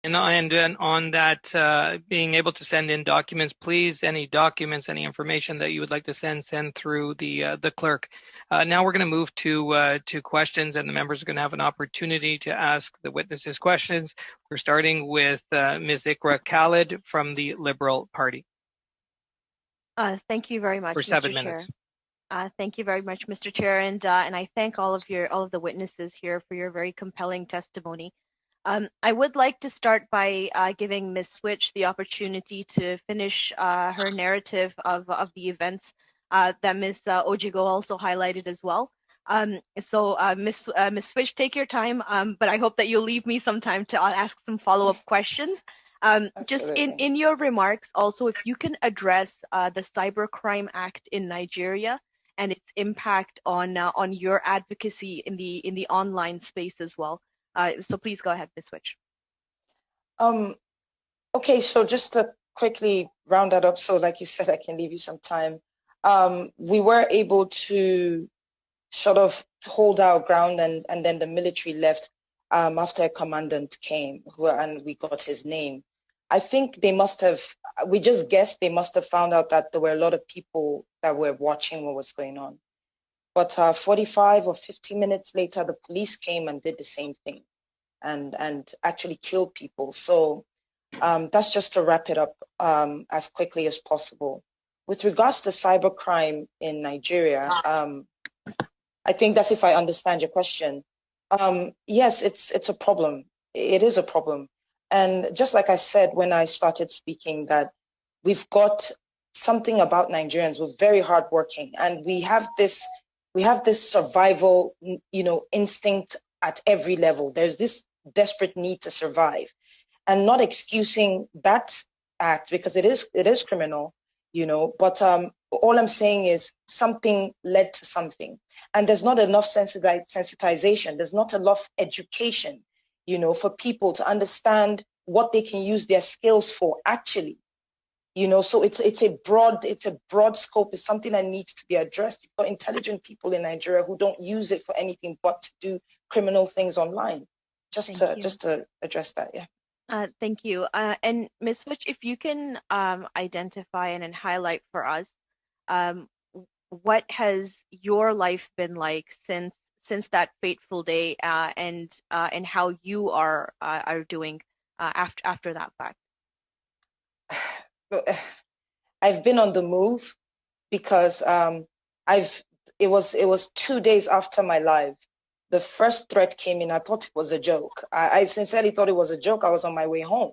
And on that, being able to send in documents, please, any documents, any information that you would like to send through the clerk. Now we're going to move to questions, and the members are going to have an opportunity to ask the witnesses questions. We're starting with Ms. Ikra Khalid from the Liberal Party. Thank you very much, for 7 Mr. minutes. Chair. Thank you very much, Mr. Chair, and I thank all of the witnesses here for your very compelling testimony. I would like to start by giving Ms. Switch the opportunity to finish her narrative of the events that Ms. Ojigo also highlighted as well. Ms. Switch, take your time, but I hope that you'll leave me some time to ask some follow-up questions. Just in your remarks, also, if you can address the Cybercrime Act in Nigeria and its impact on your advocacy in the online space as well. So please go ahead, Ms. Switch. Okay, so just to quickly round that up, so like you said, I can leave you some time. We were able to sort of hold our ground, and then the military left after a commandant came, and we got his name. I think they must have, we just guessed they must have found out that there were a lot of people that were watching what was going on. But 45 or 50 minutes later, the police came and did the same thing and actually killed people. So that's just to wrap it up as quickly as possible. With regards to cybercrime in Nigeria, I think that's if I understand your question. Yes, it's a problem. It is a problem. And just like I said when I started speaking, that we've got something about Nigerians. We're very hardworking, and we have this survival, instinct at every level. There's this desperate need to survive, and not excusing that act because it is criminal, But all I'm saying is something led to something, and there's not enough sensitization. There's not enough education, for people to understand what they can use their skills for actually. So it's a broad scope. It's something that needs to be addressed. You've got intelligent people in Nigeria who don't use it for anything but to do criminal things online. Just to address that, yeah. Thank you. And Ms. Switch, if you can identify and highlight for us, what has your life been like since that fateful day, and how you are doing after that fact? I've been on the move because it was 2 days after my live. The first threat came in. I thought it was a joke. I sincerely thought it was a joke. I was on my way home,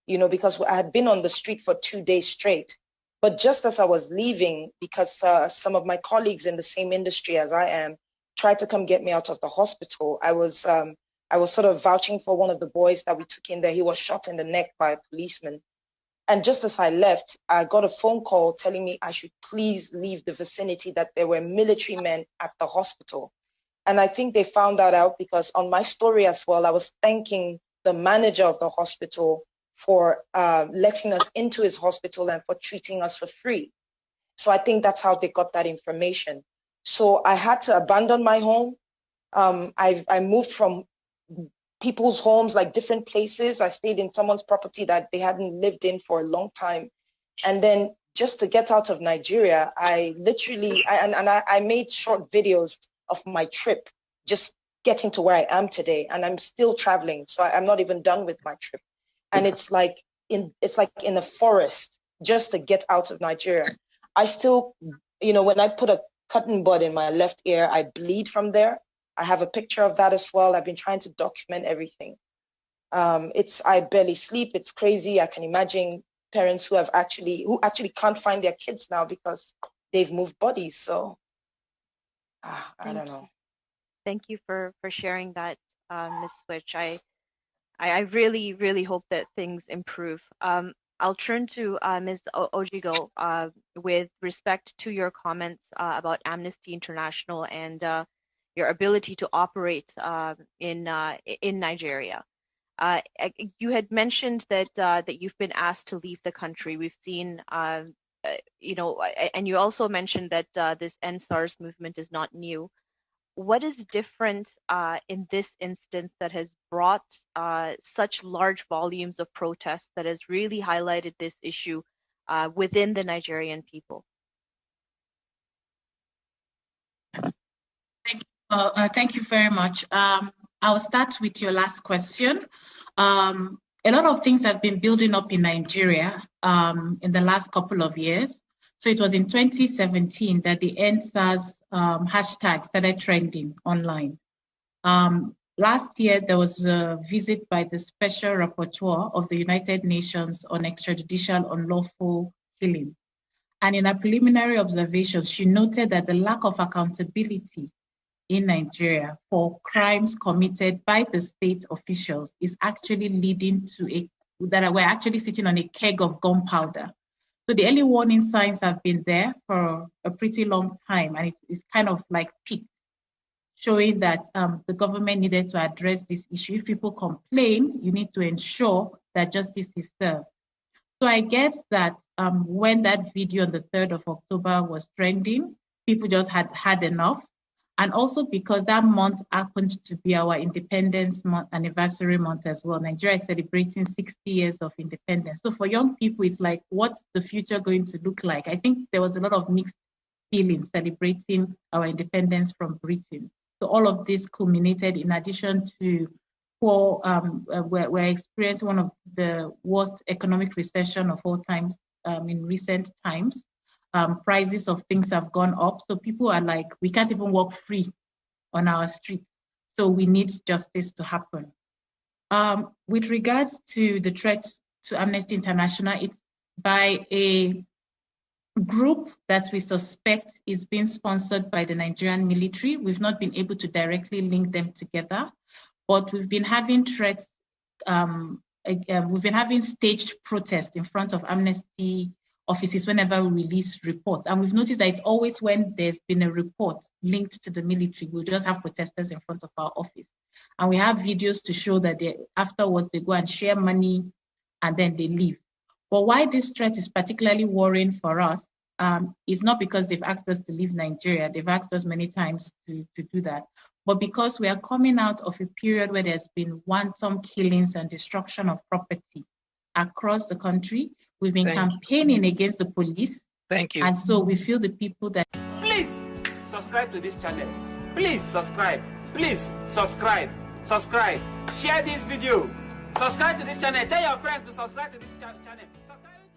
because I had been on the street for 2 days straight. But just as I was leaving, because some of my colleagues in the same industry as I am tried to come get me out of the hospital, I was sort of vouching for one of the boys that we took in there. He was shot in the neck by a policeman. And just as I left, I got a phone call telling me I should please leave the vicinity, that there were military men at the hospital. And I think they found that out because on my story as well, I was thanking the manager of the hospital for letting us into his hospital and for treating us for free. So I think that's how they got that information. So I had to abandon my home. I moved from people's homes, like different places. I stayed in someone's property that they hadn't lived in for a long time. And then just to get out of Nigeria, I made short videos of my trip, just getting to where I am today. And I'm still traveling. So I'm not even done with my trip. And it's like in a forest just to get out of Nigeria. I still, when I put a cotton bud in my left ear, I bleed from there. I have a picture of that as well. I've been trying to document everything. I barely sleep. It's crazy. I can imagine parents who actually can't find their kids now because they've moved bodies. So I don't know. Thank you for sharing that, Ms. Switch. I really, really hope that things improve. I'll turn to Ms. Ojigo with respect to your comments about Amnesty International and your ability to operate in Nigeria. You had mentioned that you've been asked to leave the country. We've seen, and you also mentioned that this End SARS movement is not new. what is different in this instance that has brought such large volumes of protests that has really highlighted this issue within the Nigerian people? Thank you very much. I'll start with your last question. A lot of things have been building up in Nigeria in the last couple of years. So it was in 2017 that the EndSARS hashtag started trending online. Last year, there was a visit by the Special Rapporteur of the United Nations on extrajudicial unlawful killing. And in her preliminary observations, she noted that the lack of accountability in Nigeria for crimes committed by the state officials is actually leading to that we're actually sitting on a keg of gunpowder. So the early warning signs have been there for a pretty long time, and it's kind of like peaked, showing that the government needed to address this issue. If people complain, you need to ensure that justice is served. So I guess that when that video on the 3rd of October was trending, people just had enough. And also because that month happened to be our independence anniversary month as well. Nigeria is celebrating 60 years of independence. So for young people, it's like, what's the future going to look like? I think there was a lot of mixed feelings celebrating our independence from Britain. So all of this culminated in addition to we're experiencing one of the worst economic recession of all times in recent times. Prices of things have gone up. So people are like, we can't even walk free on our streets. So we need justice to happen. With regards to the threat to Amnesty International, it's by a group that we suspect is being sponsored by the Nigerian military. We've not been able to directly link them together, but we've been having threats. We've been having staged protests in front of Amnesty offices whenever we release reports. And we've noticed that it's always when there's been a report linked to the military, we'll just have protesters in front of our office. And we have videos to show that afterwards they go and share money and then they leave. But why this threat is particularly worrying for us is not because they've asked us to leave Nigeria. They've asked us many times to do that. But because we are coming out of a period where there's been wanton killings and destruction of property across the country. We've been campaigning against the police. Thank you. And so we feel the people that... Please subscribe to this channel. Please subscribe. Please subscribe. Subscribe. Share this video. Subscribe to this channel. Tell your friends to subscribe to this channel. Subscribe.